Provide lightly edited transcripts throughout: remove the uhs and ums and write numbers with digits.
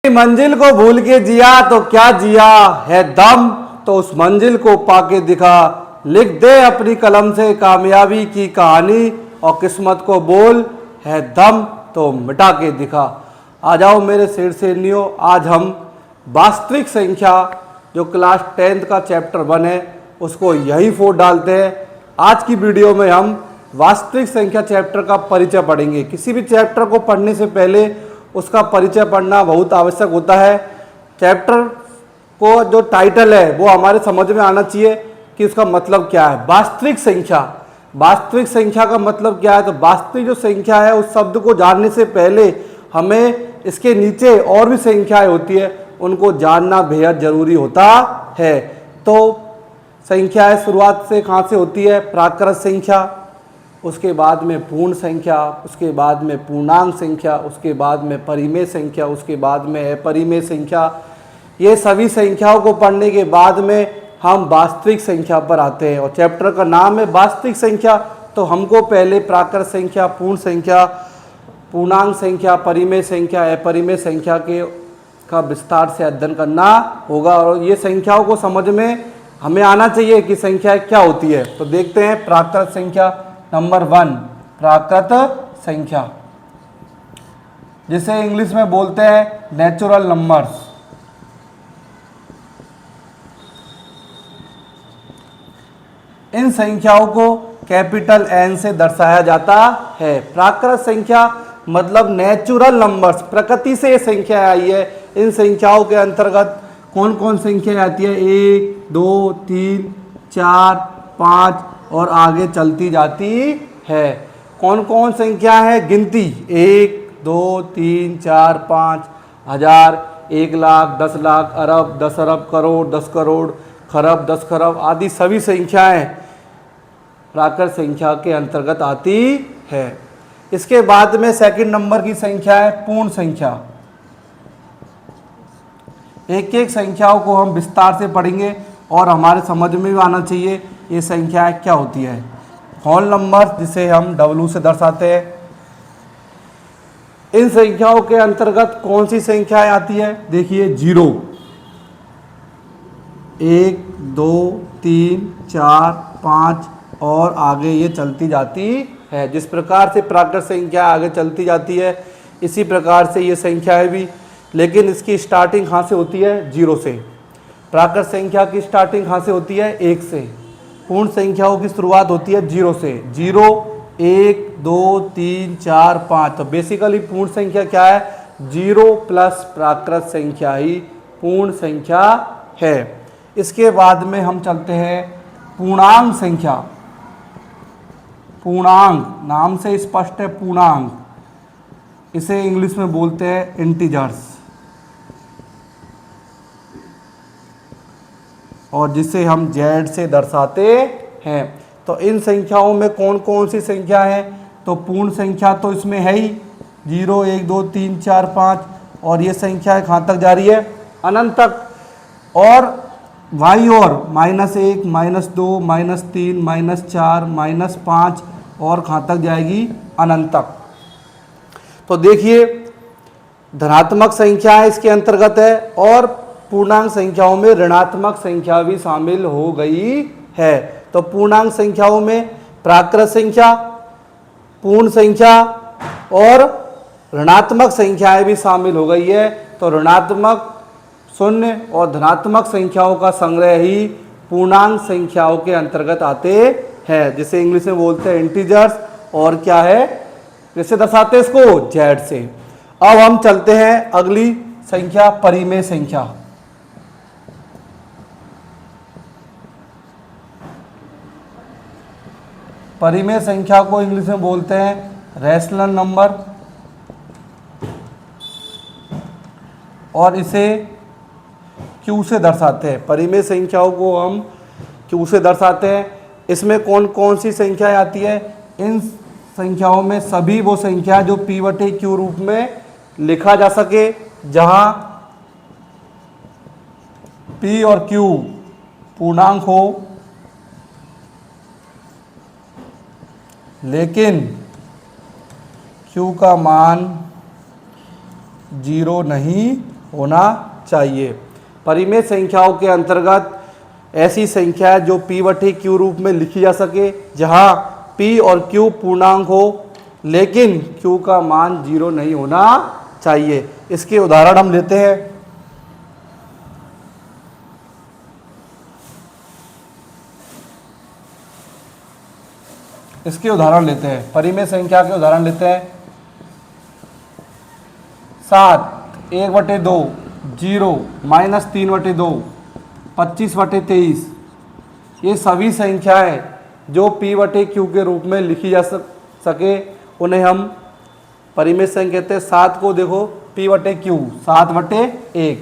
मंजिल को भूल के जिया तो क्या जिया है दम, तो उस मंजिल को पाके दिखा, लिख दे अपनी कलम से कामयाबी की कहानी, और किस्मत को बोल है दम तो मिटा के दिखा। आ जाओ मेरे शेरनियों, आज हम वास्तविक संख्या जो क्लास 10th का चैप्टर 1 है उसको यही 4 डालते हैं। आज की वीडियो में हम वास्तविक संख्या चैप्टर का परिचय पढ़ेंगे। किसी भी चैप्टर को पढ़ने से पहले उसका परिचय पढ़ना बहुत आवश्यक होता है। चैप्टर को जो टाइटल है वो हमारे समझ में आना चाहिए कि उसका मतलब क्या है। वास्तविक संख्या, वास्तविक संख्या का मतलब क्या है? तो वास्तविक जो संख्या है उस शब्द को जानने से पहले हमें इसके नीचे और भी संख्याएं होती है उनको जानना बेहद जरूरी होता है। तो संख्याएं शुरुआत से कहाँ से होती है? प्राकृत संख्या, उसके बाद में पूर्ण संख्या, उसके बाद में पूर्णांक संख्या, उसके बाद में परिमेय संख्या, उसके बाद में अपरिमेय संख्या। ये सभी संख्याओं को पढ़ने के बाद में हम वास्तविक संख्या पर आते हैं और चैप्टर का नाम है वास्तविक संख्या। तो हमको पहले प्राकृत संख्या, पूर्ण संख्या, पूर्णांक संख्या, परिमेय संख्या, अपरिमेय संख्या का विस्तार से अध्ययन करना होगा और ये संख्याओं को समझ में हमें आना चाहिए कि संख्या क्या होती है। तो देखते हैं प्राकृत संख्या नंबर 1, प्राकृत संख्या जिसे इंग्लिश में बोलते हैं नेचुरल नंबर्स। इन संख्याओं को कैपिटल एन से दर्शाया जाता है। प्राकृत संख्या मतलब नेचुरल नंबर्स, प्रकृति से ये संख्या आई है। इन संख्याओं के अंतर्गत कौन कौन संख्या आती है? 1, 2, 3, 4, 5 और आगे चलती जाती है। कौन कौन संख्या है? गिनती 1, 2, 3, 4, 5, हजार, 1 लाख, 10 लाख, अरब, 10 अरब, करोड़, 10 करोड़, खरब, 10 खरब आदि सभी संख्याएं प्राकृत संख्या के अंतर्गत आती है। इसके बाद में सेकंड नंबर की संख्या है पूर्ण संख्या। एक एक संख्याओं को हम विस्तार से पढ़ेंगे और हमारे समझ में भी आना चाहिए ये संख्याएं क्या होती है। होल नंबर जिसे हम W से दर्शाते हैं। इन संख्याओं के अंतर्गत कौन सी संख्याएं आती है? देखिए 0, 1, 2, 3, 4, 5 और आगे ये चलती जाती है। जिस प्रकार से प्राकृत संख्या आगे चलती जाती है इसी प्रकार से ये संख्याएं भी, लेकिन इसकी स्टार्टिंग कहाँ से होती है? 0 से। प्राकृत संख्या की स्टार्टिंग कहाँ से होती है? 1 से। पूर्ण संख्याओं की शुरुआत होती है 0 से। 0, 1, 2, 3, 4, 5। तो बेसिकली पूर्ण संख्या क्या है? 0 प्लस प्राकृत संख्या ही पूर्ण संख्या है। इसके बाद में हम चलते हैं पूर्णांक संख्या। पूर्णांक नाम से स्पष्ट है, पूर्णांक इसे इंग्लिश में बोलते हैं इंटीजर्स, और जिसे हम Z से दर्शाते हैं। तो इन संख्याओं में कौन कौन सी संख्या है? तो पूर्ण संख्या तो इसमें है ही 0, 1, 2, 3, 4, 5 और ये संख्या कहाँ तक जा रही है? अनंत तक। और बाईं ओर -1, -2, -3, -4, -5 और कहाँ तक जाएगी? अनंत तक। तो देखिए धनात्मक संख्या इसके अंतर्गत है और पूर्णांक संख्याओं में ऋणात्मक संख्या भी शामिल हो गई है। तो पूर्णांक संख्याओं में प्राकृत संख्या, पूर्ण संख्या और ऋणात्मक संख्याएं भी शामिल हो गई है। तो ऋणात्मक, शून्य और धनात्मक संख्याओं का संग्रह ही पूर्णांक संख्याओं के अंतर्गत आते हैं, जिसे इंग्लिश में बोलते हैं इंटीजर्स। और क्या है? किससे दर्शाते हैं इसको? Z से। अब हम चलते हैं अगली संख्या परिमेय संख्या। परिमेय संख्या को इंग्लिश में बोलते हैं रैशनल नंबर और इसे Q से दर्शाते हैं। परिमेय संख्याओं को हम Q से दर्शाते हैं। इसमें कौन कौन सी संख्याएं आती है? इन संख्याओं में सभी वो संख्या जो P/Q रूप में लिखा जा सके, जहां P और Q पूर्णांक हो लेकिन Q का मान 0 नहीं होना चाहिए। परिमेय संख्याओं के अंतर्गत ऐसी संख्या है जो p बटे q रूप में लिखी जा सके, जहां p और q पूर्णांक हो लेकिन q का मान 0 नहीं होना चाहिए। इसके उदाहरण हम लेते हैं। परिमेय संख्या के उदाहरण लेते हैं। 7 1/2 0 -3/2 25/23 ये सभी संख्याएं जो p बटे q के रूप में लिखी जा सके उन्हें हम परिमेय संख्या कहते हैं। 7 को देखो p बटे q 7/1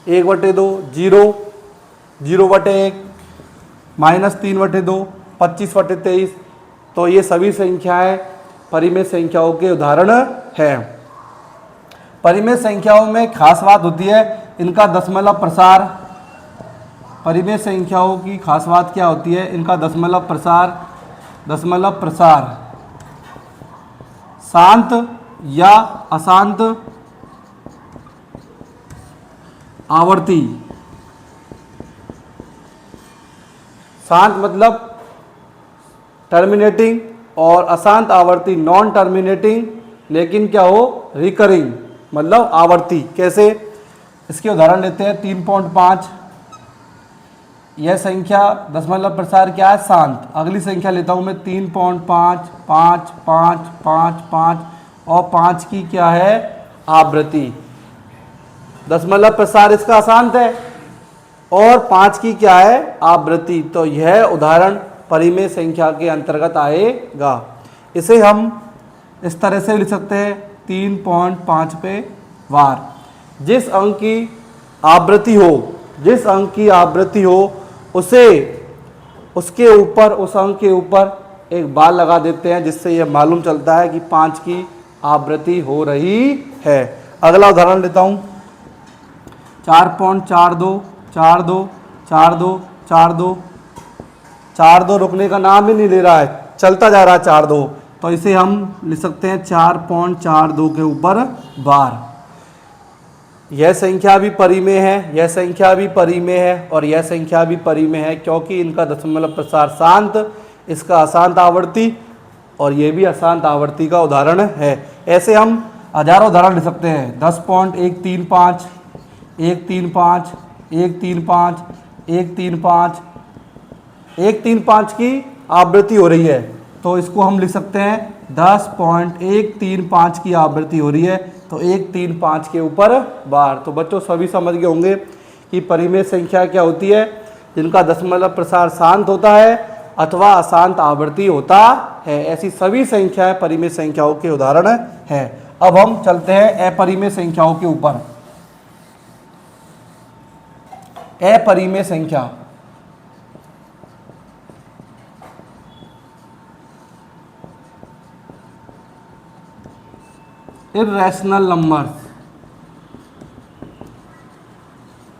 1/2 0 0/1 -3/2 25/23 तो ये सभी संख्याएं परिमेय संख्याओं के उदाहरण हैं। परिमेय संख्याओं में खास बात होती है इनका दशमलव प्रसार। परिमेय संख्याओं की खास बात क्या होती है? इनका दशमलव प्रसार शांत या अशांत आवर्ती। शांत मतलब टर्मिनेटिंग और अशांत आवर्ती नॉन टर्मिनेटिंग, लेकिन क्या हो रिकरिंग मतलब आवर्ती। कैसे? इसके उदाहरण लेते हैं। 3.5 यह संख्या दशमलव प्रसार क्या है? शांत। अगली संख्या लेता हूं मैं 3.5 5 5 5 5 और 5 की क्या है? आवृत्ति। दशमलव प्रसार इसका अशांत है और 5 की क्या है? आवृत्ति। तो यह उदाहरण परिमेय संख्या के अंतर्गत आएगा। इसे हम इस तरह से लिख सकते हैं 3.5 पे वार। जिस अंक की आवृत्ति हो उसे उसके ऊपर उस अंक के ऊपर एक बार लगा देते हैं, जिससे यह मालूम चलता है कि 5 की आवृत्ति हो रही है। अगला उदाहरण लेता हूं। 4.42 42 42 42 42 रुकने का नाम ही नहीं ले रहा है, चलता जा रहा है 42। तो इसे हम लिख सकते हैं 4.42 के ऊपर बार। यह संख्या भी परिमेय है, यह संख्या भी परिमेय है और यह संख्या भी परिमेय है, क्योंकि इनका दशमलव प्रसार शांत, इसका अशांत आवर्ती और यह भी अशांत आवर्ती का उदाहरण है। ऐसे हम हजारों उदाहरण लिख सकते हैं। 10.135 135 135 135 135 की आवृत्ति हो रही है, तो इसको हम लिख सकते हैं 10.135 की आवृत्ति हो रही है, तो 135 के ऊपर बार। तो बच्चों सभी समझ गए होंगे कि परिमेय संख्या क्या होती है, जिनका दशमलव प्रसार शांत होता है अथवा अशांत आवृत्ति होता है। ऐसी सभी संख्याएं परिमेय संख्याओं के उदाहरण हैं। अब हम चलते हैं अपरिमेय संख्याओं के ऊपर। अपरिमेय संख्या इर्रेशनल नंबर्स,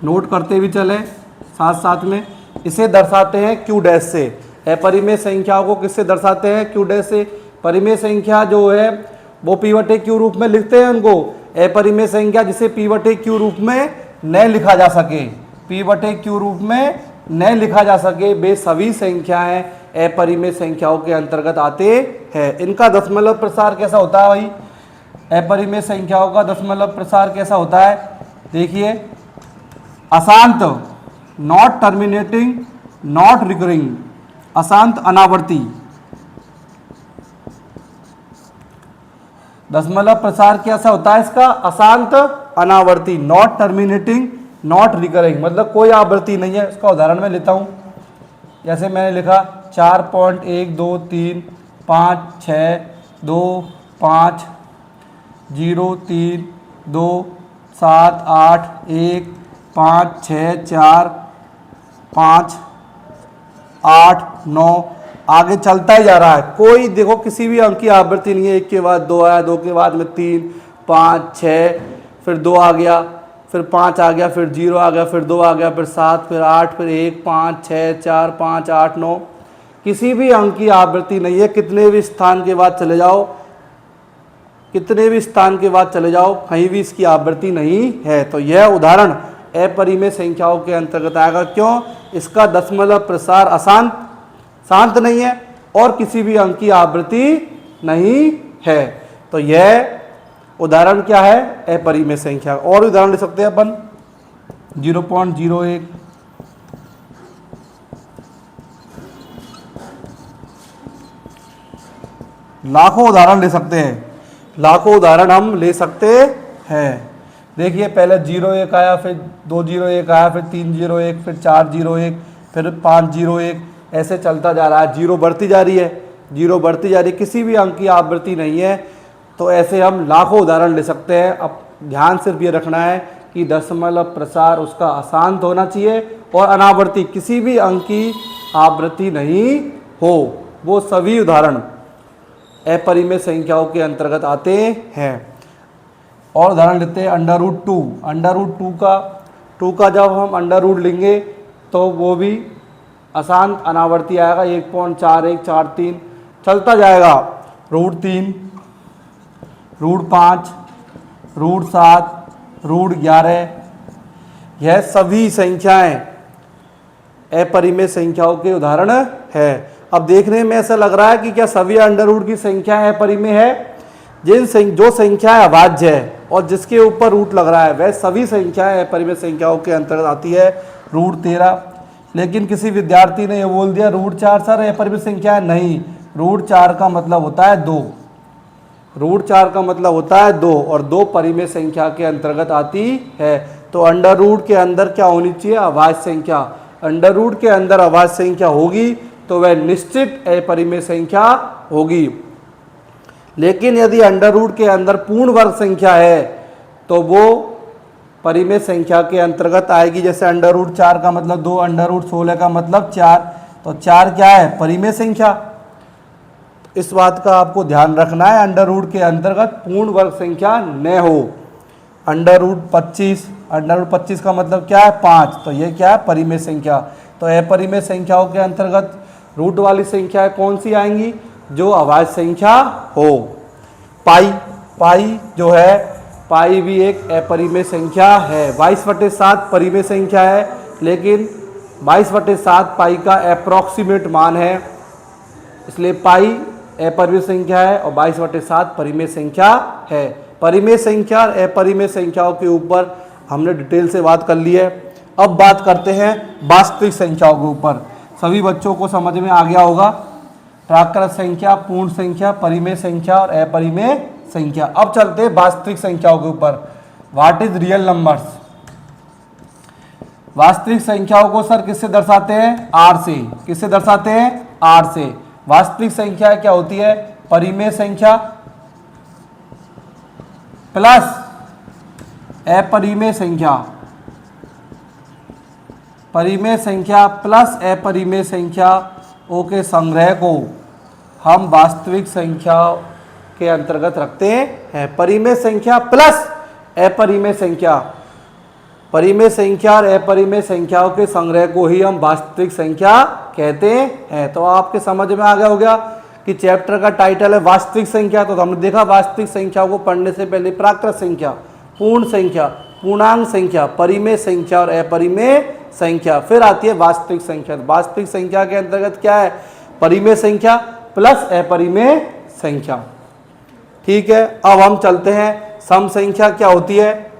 नोट करते भी चले साथ साथ में। इसे दर्शाते हैं क्यू डैश से। अपरिमेय संख्याओं को किससे दर्शाते हैं? क्यू डैश से। परिमेय संख्या जो है वो p बटे क्यू रूप में लिखते हैं उनको। अपरिमेय संख्या जिसे p बटे क्यू रूप में न लिखा जा सके, p बटे क्यू रूप में न लिखा जा सके, वे सभी संख्याएं अपरिमेय संख्याओं के अंतर्गत आते हैं। इनका दशमलव प्रसार कैसा होता है भाई? अपरिमेय संख्याओं का दशमलव प्रसार कैसा होता है? देखिए, अशांत नॉट टर्मिनेटिंग नॉट रिकरिंग, अशांत अनावर्ती। दशमलव प्रसार कैसा होता है इसका? अशांत अनावर्ती, नॉट टर्मिनेटिंग नॉट रिकरिंग, मतलब कोई आवृत्ति नहीं है। इसका उदाहरण मैं लेता हूं। जैसे मैंने लिखा 4.123 5 6 2 5 0 3 2 7 8 1 5 6 4 5 8 9, आगे चलता ही जा रहा है। कोई देखो किसी भी अंक की आवृत्ति नहीं है। 1 के बाद 2 आया, 2 के बाद में 3 5 6, फिर 2 आ गया, फिर 5 आ गया, फिर 0 आ गया, फिर 2 आ गया, फिर 7, फिर 8, फिर 1 5 6 4 5 8 9। किसी भी अंक की आवृत्ति नहीं है। कितने भी स्थान के बाद चले जाओ, कितने भी स्थान के बाद चले जाओ, कहीं भी इसकी आवृत्ति नहीं है। तो यह उदाहरण अपरिमेय संख्याओं के अंतर्गत आएगा। क्यों? इसका दशमलव प्रसार अशांत शांत नहीं है और किसी भी अंक की आवृत्ति नहीं है। तो यह उदाहरण क्या है? अपरिमेय संख्या। और उदाहरण ले सकते हैं अपन 0.01, लाखों उदाहरण ले सकते हैं, लाखों उदाहरण हम ले सकते हैं। देखिए पहले 01 आया, फिर 201 आया, फिर 301, फिर 401, फिर 501, ऐसे चलता जा रहा है। जीरो बढ़ती जा रही है, जीरो बढ़ती जा रही है, किसी भी अंक की आवृत्ति नहीं है। तो ऐसे हम लाखों उदाहरण ले सकते हैं। अब ध्यान सिर्फ ये रखना है कि दशमलव प्रसार उसका अशांत होना चाहिए और अनावर्ती किसी भी अंक की आवृत्ति नहीं हो। वो सभी उदाहरण अपरिमेय संख्याओं के अंतर्गत आते हैं। और उदाहरण लेते हैं √2। √2 का जब हम अंडर रूट लेंगे तो वो भी अशांत अनावर्ती आएगा। 1.4143 चलता जाएगा। √3, √5, √7, √11, यह सभी संख्याएं अपरिमेय संख्याओं के उदाहरण है। अब देखने में ऐसा लग रहा है कि क्या सभी अंडर रूट की संख्याएं अपरिमेय है? जो संख्याएं अभाज्य है और जिसके ऊपर रूट लग रहा है वह सभी संख्याएं अपरिमेय संख्याओं के अंतर्गत आती है। √13, लेकिन किसी विद्यार्थी ने यह बोल दिया √4 सर अपरिमेय संख्या है। नहीं, √4 का मतलब होता है 2, √4 का मतलब होता है 2 और 2 परिमेय संख्या के अंतर्गत आती है। तो अंडर रूट के अंदर क्या होनी चाहिए? अभाज्य संख्या। अंडर रूट के अंदर अभाज्य संख्या होगी तो वह निश्चित अपरिमेय संख्या होगी। लेकिन यदि अंडर रूट के अंदर पूर्ण वर्ग संख्या है तो वो परिमेय संख्या के अंतर्गत आएगी। जैसे √4 का मतलब 2, √16 का मतलब 4, तो 4 क्या है? परिमेय संख्या। इस बात का आपको ध्यान रखना है, अंडर रूट के अंतर्गत पूर्ण वर्ग संख्या न हो। √25 का मतलब क्या है? 5, तो ये क्या है? परिमेय संख्या। तो अपरिमेय संख्याओं के अंतर्गत रूट वाली संख्या कौन सी आएंगी? जो अभाज्य संख्या हो। पाई जो है, पाई भी एक अपरिमेय संख्या है। 22/7 परिमेय संख्या है, लेकिन 22/7 पाई का अप्रॉक्सीमेट मान है, इसलिए पाई अपरिमेय संख्या है और 22/7 परिमेय संख्या है। परिमेय संख्या और अपरिमेय संख्याओं के ऊपर हमने डिटेल से बात कर ली है। अब बात करते हैं वास्तविक संख्याओं के ऊपर। सभी बच्चों को समझ में आ गया होगा, प्राकृत संख्या, पूर्ण संख्या, परिमेय संख्या और अपरिमेय संख्या। अब चलते हैं वास्तविक संख्याओं के ऊपर। What is real numbers? वास्तविक संख्याओं को सर किससे दर्शाते हैं? R से। किससे दर्शाते हैं? R से। वास्तविक संख्या क्या होती है? परिमेय संख्या प्लस अपरिमेय संख्या, परिमेय संख्या प्लस अपरिमेय संख्या के संग्रह को हम वास्तविक संख्या के अंतर्गत रखते हैं। परिमेय संख्या प्लस अपरिमेय संख्या, परिमेय संख्या और अपरिमेय संख्याओं के संग्रह को ही हम वास्तविक संख्या कहते हैं। तो आपके समझ में आ गया होगा कि चैप्टर का टाइटल है वास्तविक संख्या। तो हमने देखा वास्तविक संख्या को पढ़ने से पहले प्राकृत संख्या, पूर्ण संख्या, पूर्णांक संख्या, परिमेय संख्या और अपरिमेय संख्या, फिर आती है वास्तविक संख्या। वास्तविक संख्या के अंतर्गत क्या है? परिमेय संख्या प्लस अपरिमेय संख्या। ठीक है, अब हम चलते हैं सम संख्या क्या होती है,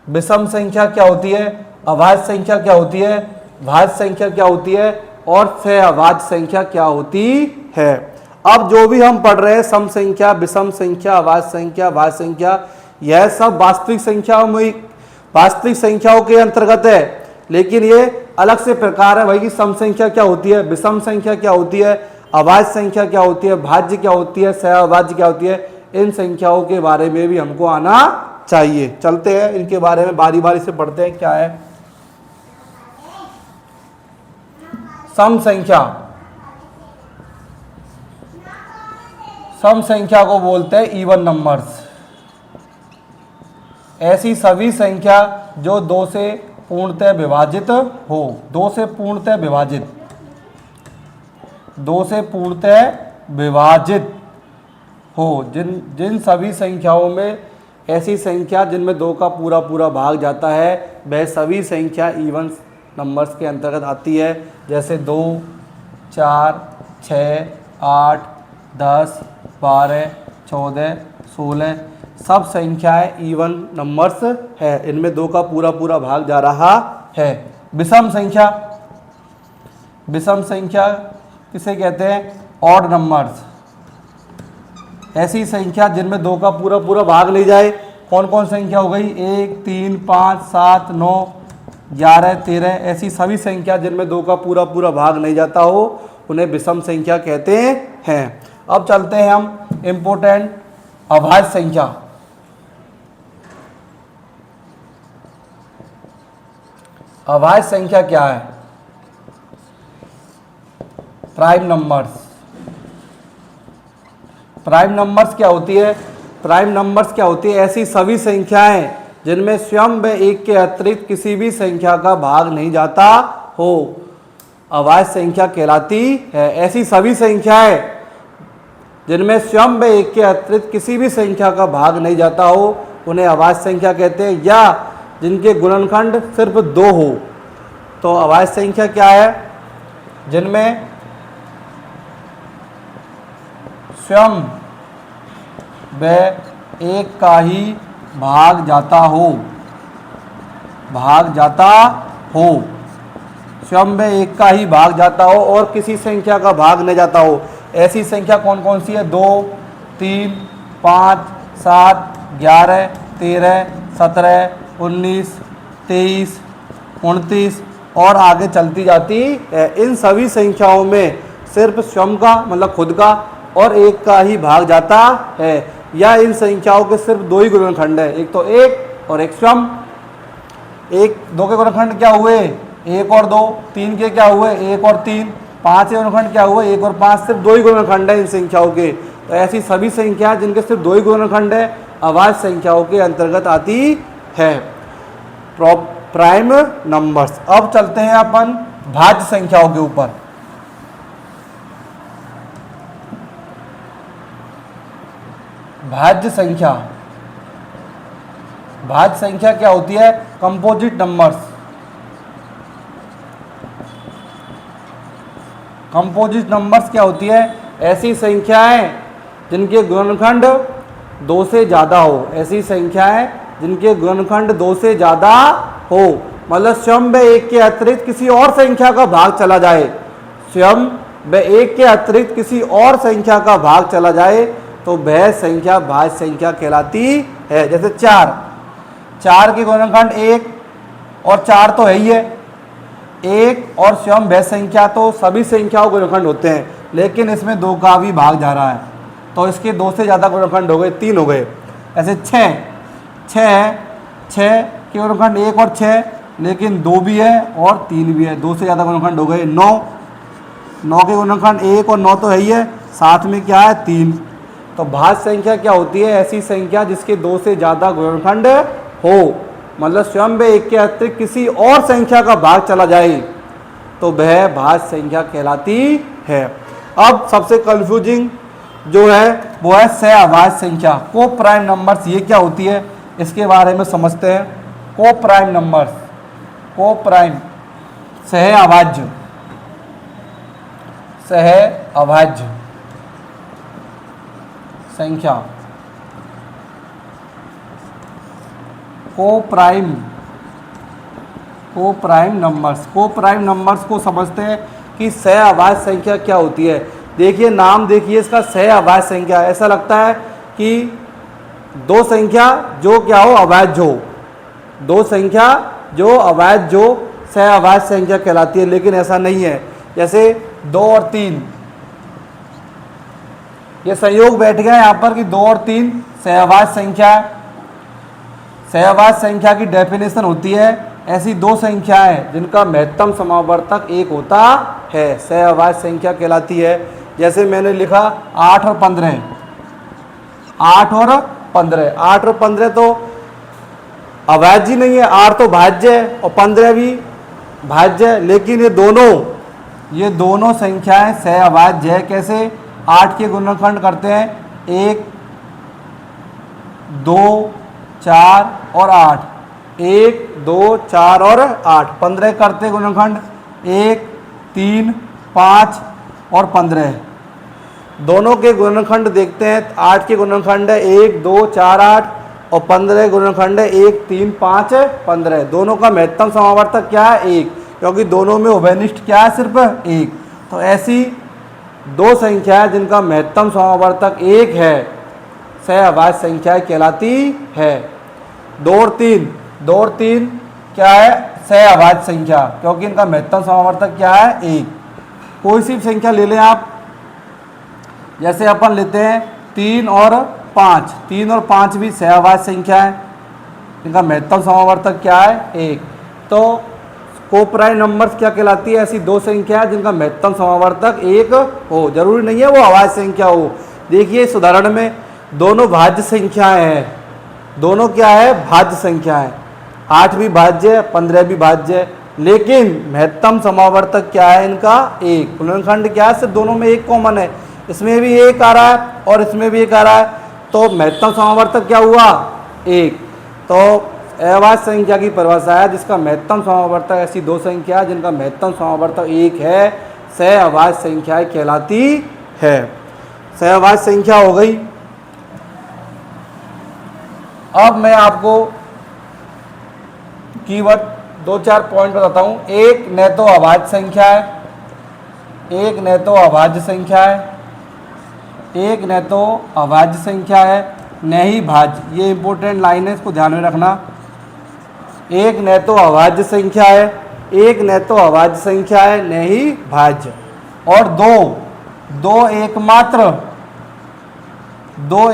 विषम संख्या क्या होती है, अभाज्य संख्या क्या होती है, भाज्य संख्या क्या होती है और सहअभाज्य संख्या क्या होती है। अब जो भी हम पढ़ रहे हैं सम संख्या, विषम संख्या, अभाज्य संख्या, भाज्य संख्या, यह सब वास्तविक संख्याओं में, वास्तविक संख्याओं के अंतर्गत है। लेकिन ये अलग से प्रकार है भाई कि सम संख्या क्या होती है, विषम संख्या क्या होती है, अभाज्य संख्या क्या होती है, भाज्य क्या होती है, सहअभाज्य क्या होती है। इन संख्याओं के बारे में भी हमको आना चाहिए। चलते हैं इनके बारे में बारी बारी से पढ़ते हैं। क्या है सम संख्या? सम संख्या को बोलते हैं इवन नंबर्स। ऐसी सभी संख्या जो 2 से पूर्णतः विभाजित हो, 2 से पूर्णतः विभाजित, 2 से पूर्णतः विभाजित हो। जिन जिन सभी संख्याओं में ऐसी संख्या जिनमें 2 का पूरा पूरा भाग जाता है वह सभी संख्या इवन नंबर्स के अंतर्गत आती है। जैसे 2, 4, 6, 8, 10, 12, 14, 16 सब संख्याएं इवन नंबर्स है, इनमें 2 का पूरा पूरा भाग जा रहा है। विषम संख्या, विषम संख्या किसे कहते हैं? Odd numbers. ऐसी संख्या जिनमें 2 का पूरा पूरा भाग नहीं जाए। कौन कौन संख्या हो गई? 1, 3, 5, 7, 9, 11, 13 ऐसी सभी संख्या जिनमें 2 का पूरा पूरा भाग नहीं जाता हो उन्हें विषम संख्या कहते हैं। अब चलते हैं हम इम्पोर्टेंट अभाज्य संख्या। अभाज्य संख्या क्या है? Prime numbers. प्राइम नंबर्स क्या होती है? प्राइम नंबर्स क्या होती है? ऐसी सभी संख्याएं जिनमें स्वयं व एक के अतिरिक्त किसी भी संख्या का भाग नहीं जाता हो अभाज्य संख्या कहलाती है। ऐसी सभी संख्याएं जिनमें स्वयं व एक के अतिरिक्त किसी भी संख्या का भाग नहीं जाता हो उन्हें अभाज्य संख्या कहते हैं। या जिनके गुणनखंड सिर्फ 2 हो तो अभाज्य संख्या क्या है? जिनमें स्वयं व एक का ही भाग जाता हो, भाग जाता हो, स्वयं व एक का ही भाग जाता हो और किसी संख्या का भाग नहीं जाता हो। ऐसी संख्या कौन कौन सी है? 2, 3, 5, 7, 11, 13, 17, 19, 23, 29 और आगे चलती जाती है। इन सभी संख्याओं में सिर्फ स्वयं का मतलब खुद का और एक का ही भाग जाता है। या इन संख्याओं के सिर्फ 2 ही गुणनखंड है, एक तो 1 और एक स्वयं। 1, 2 के गुणनखंड क्या हुए? 1 और 2। 3 के क्या हुए? 1 और 3। 5 के गुणनखंड क्या हुए? 1 और 5। सिर्फ 2 ही गुणनखंड है इन संख्याओं के। तो ऐसी सभी संख्या जिनके सिर्फ 2 ही गुणनखंड है अभाज्य संख्याओं के अंतर्गत आती है, प्राइम नंबर्स। अब चलते हैं अपन भाज्य संख्याओं के ऊपर। भाज्य संख्या, भाज्य संख्या क्या होती है? Composite numbers. कंपोजिट नंबर्स क्या होती है? ऐसी संख्याएं जिनके गुणनखंड 2 से ज़्यादा हो। ऐसी संख्याएं जिनके गुणनखंड 2 से ज़्यादा हो, मतलब स्वयं व एक के अतिरिक्त किसी और संख्या का भाग चला जाए, स्वयं व एक के अतिरिक्त किसी और संख्या का भाग चला जाए तो वह संख्या भाज्य संख्या कहलाती है। जैसे 4 के गुणनखंड 1 और 4 तो है ही है। 1 और स्वयं वह संख्या तो सभी संख्याओं के गुणनखंड होते हैं, लेकिन इसमें 2 का भी भाग जा रहा है तो इसके 2 से ज़्यादा गुणनखंड हो गए, 3 हो गए। ऐसे 6 के गुणनखंड 1 और 6 लेकिन 2 भी है और 3 भी है, 2 से ज़्यादा गुणनखंड हो गए। 9 के गुणनखंड 1 और 9 तो है ही है, साथ में क्या है? 3। तो भाज्य संख्या क्या होती है? ऐसी संख्या जिसके 2 से ज़्यादा गुणनखंड हो, मतलब स्वयं व एक के अतिरिक्त किसी और संख्या का भाग चला जाए तो वह भाज्य संख्या कहलाती है। अब सबसे कंफ्यूजिंग जो है वो है सह अभाज्य संख्या, को प्राइम नंबर्स। ये क्या होती है इसके बारे में समझते हैं। को प्राइम नंबर्स, को प्राइम सह अभाज्य, सह अभाज्य संख्या, को प्राइम नंबर्स। को प्राइम नंबर्स को समझते हैं कि सह अभाज्य संख्या क्या होती है। देखिए नाम देखिए इसका, सह अभाज्य संख्या। ऐसा लगता है कि 2 संख्या जो क्या हो? अभाज्य हो। 2 संख्या जो अभाज्य हो सह अभाज्य संख्या कहलाती है, लेकिन ऐसा नहीं है। जैसे 2 और 3, ये संयोग बैठ गया यहाँ पर कि 2 और 3 सहअभाज्य संख्या है। सहअभाज्य संख्या की डेफिनेशन होती है ऐसी 2 संख्याएं जिनका महत्तम समावर्तक 1 होता है, सहअभाज्य संख्या कहलाती है। जैसे मैंने लिखा 8 और 15, 8 और 15, 8 और 15 तो अभाज्य नहीं है, 8 तो भाज्य है और 15 भी भाज्य है, लेकिन ये दोनों संख्याएं सहअभाज्य है। कैसे? 8 के गुणनखंड करते हैं 1 2 4 और 8, 1 2 4 और 8, 15 करते गुणनखंड, 1 3 5 और 15। दोनों के गुणनखंड देखते हैं। 8 के गुणनखंड है 1 2 4 8 और 15 गुणनखंड है 1 3 5 15। दोनों का महत्तम समावर्तक क्या है? 1, क्योंकि दोनों में उभयनिष्ठ क्या है? सिर्फ 1। तो ऐसी दो संख्याएं जिनका महत्तम समावर्तक 1 है सहअभाज्य संख्याएं कहलाती है। 2 और 3 क्या है? सहअभाज्य संख्या, क्योंकि इनका महत्तम समावर्तक क्या है? 1। कोई सी संख्या ले लें आप, जैसे अपन लेते हैं 3 और 5, 3 और 5 भी सहअभाज्य संख्या है, इनका महत्तम समावर्तक क्या है? 1। तो कोप्राइम नंबर्स क्या कहलाती है? ऐसी दो संख्या जिनका महत्तम समावर्तक 1 हो, जरूरी नहीं है वो अभाज्य संख्या हो। देखिए इस उदाहरण में दोनों भाज्य संख्याएं हैं, दोनों क्या है? भाज्य संख्याएं। 8 भी भाज्य है, 15 भी भाज्य है, लेकिन महत्तम समावर्तक क्या है इनका? 1। गुणनखंड क्या है? सिर्फ दोनों में 1 कॉमन है, इसमें भी 1 आ रहा है और इसमें भी 1 आ रहा है, तो महत्तम समावर्तक क्या हुआ? 1। तो अभाज्य संख्या की परिभाषा है जिसका महत्तम समावर्तक, ऐसी दो संख्या जिनका महत्तम समावर्तक 1 है, सहअभाज्य संख्याएं कहलाती है। सहअभाज्य संख्या हो गई। अब मैं आपको कीवर्ड 2-4 पॉइंट बताता हूं। एक न तो अभाज्य संख्या है, एक न तो अभाज्य संख्या है, एक न तो अभाज्य संख्या है न ही भाज्य। ये इंपॉर्टेंट लाइन है, इसको ध्यान में रखना। एक न तो अभाज्य संख्या है, एक न तो अभाज्य संख्या है न ही भाज्य, और दो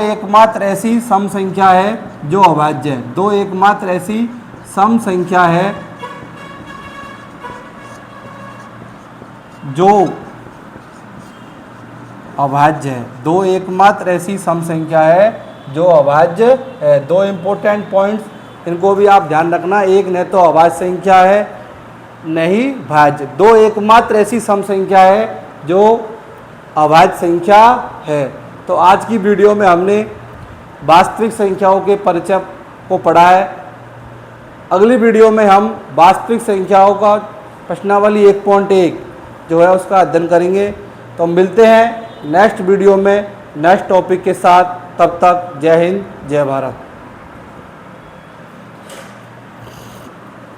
एकमात्र ऐसी सम संख्या है जो अभाज्य है। दो एकमात्र ऐसी सम संख्या है जो अभाज्य है। दो एकमात्र ऐसी सम संख्या है जो अभाज्य है। दो इंपॉर्टेंट पॉइंट्स, इनको भी आप ध्यान रखना। एक न तो अभाज्य संख्या है न ही भाज्य, दो एकमात्र ऐसी सम संख्या है जो अभाज्य संख्या है। तो आज की वीडियो में हमने वास्तविक संख्याओं के परिचय को पढ़ा है। अगली वीडियो में हम वास्तविक संख्याओं का प्रश्नावली 1.1 जो है उसका अध्ययन करेंगे। तो मिलते हैं नेक्स्ट वीडियो में नेक्स्ट टॉपिक के साथ। तब तक जय हिंद, जय भारत।